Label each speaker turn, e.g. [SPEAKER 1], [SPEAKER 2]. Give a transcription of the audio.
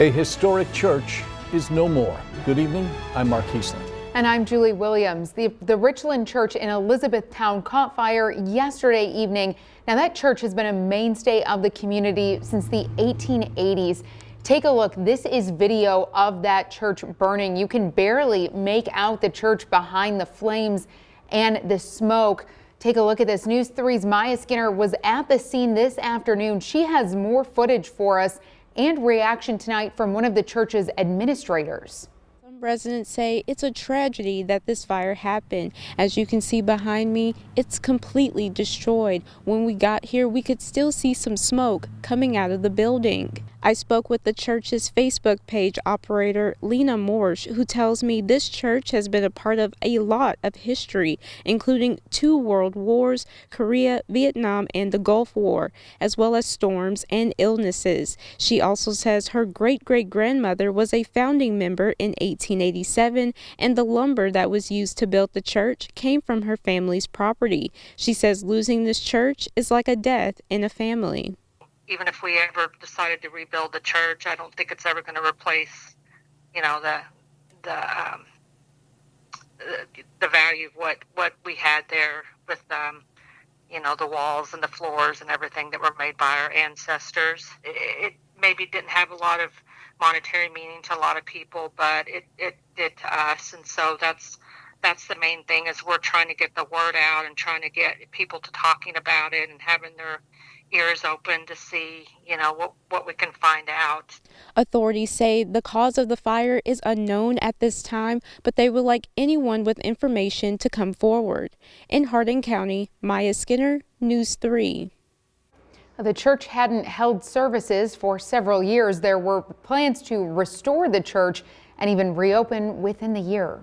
[SPEAKER 1] A historic church is no more. Good evening, I'm Mark Heasland.
[SPEAKER 2] And I'm Julie Williams. The Richland Church in Elizabethtown caught fire yesterday evening. Now that church has been a mainstay of the community since the 1880s. Take a look. This is video of that church burning. You can barely make out the church behind the flames and the smoke. Take a look at this. News 3's Maya Skinner was at the scene this afternoon. She has more footage for us and reaction tonight from one of the church's administrators.
[SPEAKER 3] Residents say it's a tragedy that this fire happened. As you can see behind me, it's completely destroyed. When we got here, we could still see some smoke coming out of the building. I spoke with the church's Facebook page operator, Lena Morsch, who tells me this church has been a part of a lot of history, including 2 world wars, Korea, Vietnam, and the Gulf War, as well as storms and illnesses. She also says her great-great-grandmother was a founding member in 1887, and the lumber that was used to build the church came from her family's property. She says losing this church is like a death in a family.
[SPEAKER 4] Even if we ever decided to rebuild the church, I don't think it's ever going to replace, the value of what we had there with, the walls and the floors and everything that were made by our ancestors. It maybe didn't have a lot of monetary meaning to a lot of people, but it did to us, and so that's the main thing is we're trying to get the word out and trying to get people to talking about it and having their ears open to see, what we can find out.
[SPEAKER 3] Authorities say the cause of the fire is unknown at this time, but they would like anyone with information to come forward. In Hardin County, Maya Skinner, News 3.
[SPEAKER 2] The church hadn't held services for several years. There were plans to restore the church and even reopen within the year.